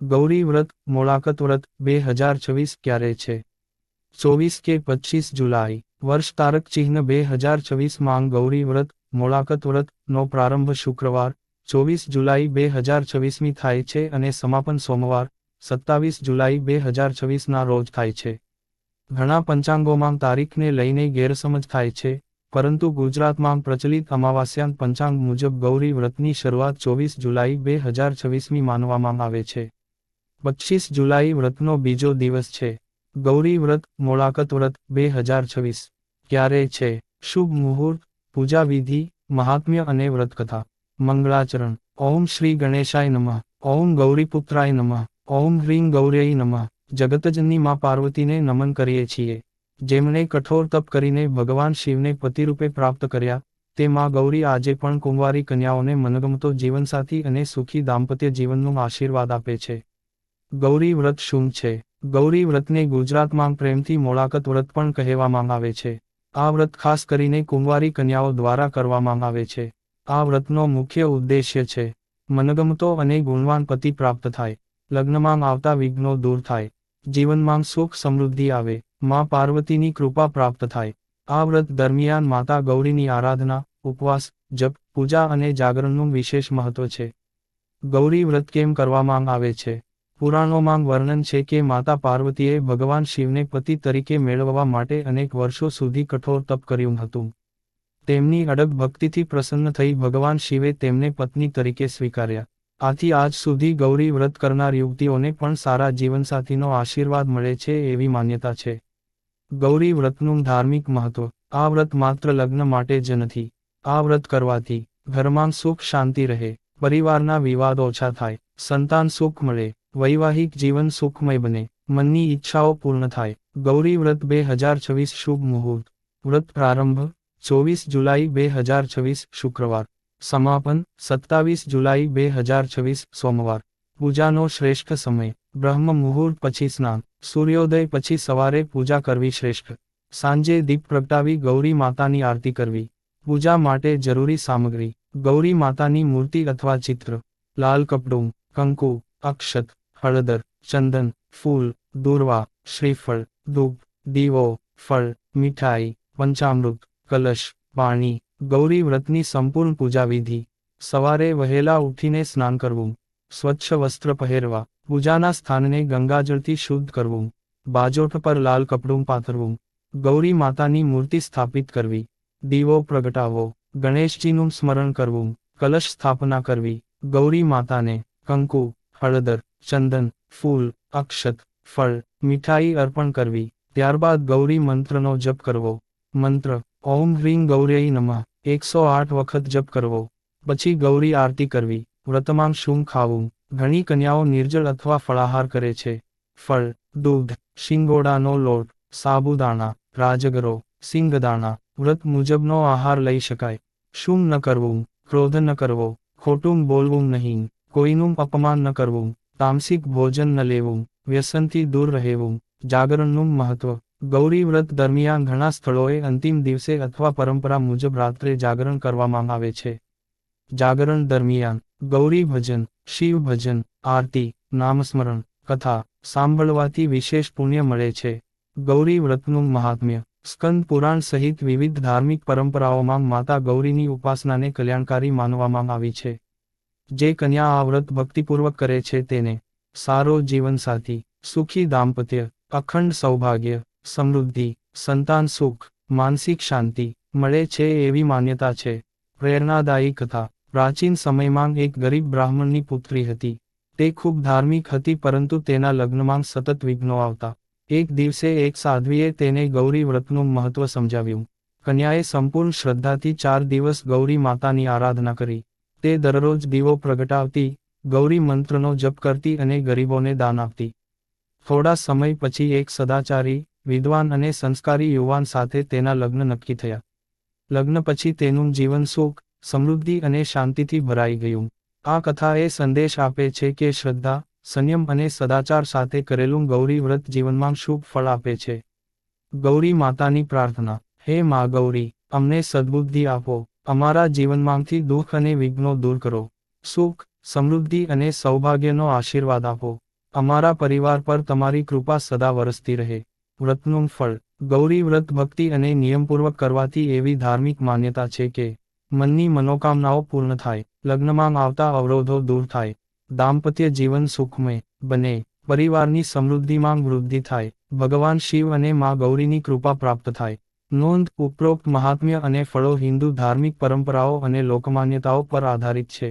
ગૌરી વ્રત મોળાકત વ્રત 2026 ક્યારે છે? 24 કે 25 જુલાઈ. વર્ષ તારક ચિહ્ન 2026 માંગ ગૌરી વ્રત મોળાકત વ્રત નો પ્રારંભ શુક્રવાર 24 જુલાઈ 2026મી થાય છે અને સમાપન સોમવાર 27 જુલાઈ 2026 ના રોજ થાય છે. ઘણા પંચાંગોમાં તારીખને લઈને ગેરસમજ થાય છે, પરંતુ ગુજરાતમાં પ્રચલિત અમાવાસ્યાન પંચાંગ મુજબ ગૌરી વ્રતની શરૂઆત 24 જુલાઈ 2026મી માનવામાં આવે છે. 25 જુલાઈ વ્રતનો બીજો દિવસ છે. ગૌરી વ્રત મોળાકત વ્રત 2026 ક્યારે છે? શુભ મુહૂર્ત, પૂજા વિધિ, મહાત્મ્ય અને વ્રતકથા. મંગળાચરણ. ઓમ શ્રી ગણેશાય નમઃ. ઓમ ગૌરીપુત્રાય નમઃ. ઓમ હ્રીં ગૌર્યૈ નમઃ. જગતજનની માં પાર્વતીને નમન કરીએ છીએ. જેમણે કઠોર તપ કરીને ભગવાન શિવને પતિરૂપે પ્રાપ્ત કર્યા, તે માં ગૌરી આજે પણ કુંવારી કન્યાઓને મનગમતો જીવનસાથી અને સુખી દાંપત્ય જીવનનો આશીર્વાદ આપે છે. ગૌરી વ્રત શું છે? ગૌરી વ્રતને ગુજરાતમાં પ્રેમથી મોળાકત વ્રત પણ કહેવામાં આવે છે. આ વ્રત ખાસ કરીને કુંવારી કન્યાઓ દ્વારા કરવામાં આવે છે. આ વ્રતનો મુખ્ય ઉદ્દેશ્ય છે મનગમતો અને ગુણવાન પતિ પ્રાપ્ત થાય, લગ્નમાં આવતા વિઘ્નો દૂર થાય, જીવનમાં સુખ સમૃદ્ધિ આવે, માં પાર્વતીની કૃપા પ્રાપ્ત થાય. આ વ્રત દરમિયાન માતા ગૌરીની આરાધના, ઉપવાસ, જપ, પૂજા અને જાગરણનું વિશેષ મહત્વ છે. ગૌરી વ્રત કેમ કરવામાં આવે છે? પુરાણોમાં વર્ણન છે કે માતા પાર્વતીએ ભગવાન શિવને પતિ તરીકે મેળવવા માટે અનેક વર્ષો સુધી કઠોર તપ કર્યું હતું. તેમની અડગ ભક્તિથી પ્રસન્ન થઈ ભગવાન શિવે તેમને પત્ની તરીકે સ્વીકાર્યા. આથી આજ સુધી ગૌરી વ્રત કરનાર યુવતીઓને પણ સારા જીવનસાથીનો આશીર્વાદ મળે છે એવી માન્યતા છે. ગૌરી વ્રતનું ધાર્મિક મહત્વ. આ વ્રત માત્ર લગ્ન માટે જ નથી. આ વ્રત કરવાથી ઘરમાં સુખ શાંતિ રહે, પરિવારના વિવાદ ઓછા થાય, સંતાન સુખ મળે, વૈવાહિક જીવન સુખમય બને, મનની ઈચ્છાઓ પૂર્ણ થાય. ગૌરી વ્રત 2026 શુભ મુહૂર્ત. વ્રત પ્રારંભ 24 જુલાઈ 2026 શુક્રવાર. સમાપન 27 જુલાઈ 2026 સોમવાર. પૂજાનો શ્રેષ્ઠ સમય. બ્રહ્મ મુહૂર્ત પછી સ્નાન, સૂર્યોદય પછી સવારે પૂજા કરવી શ્રેષ્ઠ. સાંજે દીપ પ્રગટાવી ગૌરી માતાની આરતી કરવી. પૂજા માટે જરૂરી સામગ્રી: ગૌરી માતાની મૂર્તિ અથવા ચિત્ર, લાલ કપડું, કંકુ, અક્ષત, હળદર, ચંદન, ફૂલ, દૂર્વા, શ્રીફળ, ધૂપ, દીવો, ફળ, મીઠાઈ, પંચામૃત, કલશ, પાણી. ગૌરી વ્રતની સંપૂર્ણ પૂજા વિધિ: સવારે વહેલા ઉઠીને સ્નાન કરવું, સ્વચ્છ વસ્ત્ર પહેરવા, પૂજાના સ્થાનને ગંગાજળથી શુદ્ધ કરવું, બાજોઠ પર લાલ કપડું પાથરવું, ગૌરી માતાની મૂર્તિ સ્થાપિત કરવી, દીવો પ્રગટાવવો, ગણેશજીનું સ્મરણ કરવું, કલશ સ્થાપના કરવી, ગૌરી માતાને કંકુ, હળદર, ચંદન, ફૂલ, અક્ષત, ફળ, મીઠાઈ અર્પણ કરવી. ત્યારબાદ ગૌરી મંત્રનો જપ કરવો. મંત્ર: ઓમ હ્રીં ગૌર્યૈ નમઃ 108 વખત જપ કરવો. પછી ગૌરી આરતી કરવી. વ્રતમાં શું ખાવું? ઘણી કન્યાઓ નિર્જળ અથવા ફળાહાર કરે છે. ફળ, દૂધ, શિંગોડાનો લોટ, સાબુદાણા, રાજગરો, સિંગદાણા. વ્રત મુજબનો આહાર લઈ શકાય. શું ન કરવું? ક્રોધ ન કરવો, ખોટું બોલવું નહીં, કોઈનું અપમાન ન કરવું, તામસિક ભોજન ન લેવું, વ્યસનથી દૂર રહેવું. જાગરણનું મહત્વ: ગૌરી વ્રત દરમિયાન ઘણા સ્થળોએ અંતિમ દિવસે અથવા પરંપરા મુજબ રાત્રે જાગરણ કરવામાં આવે છે. જાગરણ દરમિયાન ગૌરી ભજન, શિવ ભજન, આરતી, નામસ્મરણ, કથા સાંભળવાથી વિશેષ પુણ્ય મળે છે. ગૌરી વ્રતનું મહાત્મ્ય: સ્કંદ પુરાણ સહિત વિવિધ ધાર્મિક પરંપરાઓમાં માતા ગૌરીની ઉપાસનાને કલ્યાણકારી માનવામાં આવી છે. જે કન્યા આ વ્રત ભક્તિપૂર્વક કરે છે તેને સારો જીવનસાથી, સુખી દાંપત્ય, અખંડ સૌભાગ્ય, સમૃદ્ધિ, સંતાન સુખ, માનસિક શાંતિ મળે છે એવી માન્યતા છે. પ્રેરણાદાયી કથા: પ્રાચીન સમયમાં એક ગરીબ બ્રાહ્મણની પુત્રી હતી. તે ખૂબ ધાર્મિક હતી પરંતુ તેના લગ્નમાં સતત વિઘ્નો આવતા. એક દિવસે એક સાધ્વીએ તેને ગૌરી વ્રતનું મહત્વ સમજાવ્યું. કન્યાએ સંપૂર્ણ શ્રદ્ધાથી 4 દિવસ ગૌરી માતાની આરાધના કરી. તે દરરોજ દીવો પ્રગટાવતી, ગૌરી મંત્રનો જપ કરતી અને ગરીબોને દાન આપતી. થોડા સમય પછી એક સદાચારી, વિદ્વાન અને સંસ્કારી યુવાન સાથે તેના લગ્ન નક્કી થયા. લગ્ન પછી તેનું જીવન સુખ, સમૃદ્ધિ અને શાંતિથી ભરાઈ ગયું. આ કથા એ સંદેશ આપે છે કે શ્રદ્ધા, સંયમ અને સદાચાર સાથે કરેલું ગૌરી વ્રત જીવનમાં શુભ ફળ આપે છે. ગૌરી માતાની પ્રાર્થના: હે મા ગૌરી, અમને સદ્બુદ્ધિ આપો, અમારા જીવનમાંથી દુઃખ અને વિઘ્નો દૂર કરો, સુખ, સમૃદ્ધિ અને સૌભાગ્યનો આશીર્વાદ આપો. અમારા પરિવાર પર તમારી કૃપા સદા વરસતી રહે. વ્રતનું ફળ. ગૌરી વ્રત ભક્તિ અને નિયમપૂર્વક કરવાથી એવી ધાર્મિક માન્યતા છે કે મનની મનોકામનાઓ પૂર્ણ થાય, લગ્નમાં આવતા અવરોધો દૂર થાય, દાંપત્ય જીવન સુખમય બને, પરિવારની સમૃદ્ધિમાં વૃદ્ધિ થાય, ભગવાન શિવ અને માં ગૌરીની કૃપા પ્રાપ્ત થાય. નોંધ: ઉપરોક્ત મહાત્મ્ય અને ફળો હિન્દુ ધાર્મિક પરંપરાઓ અને લોકમાન્યતાઓ પર આધારિત છે.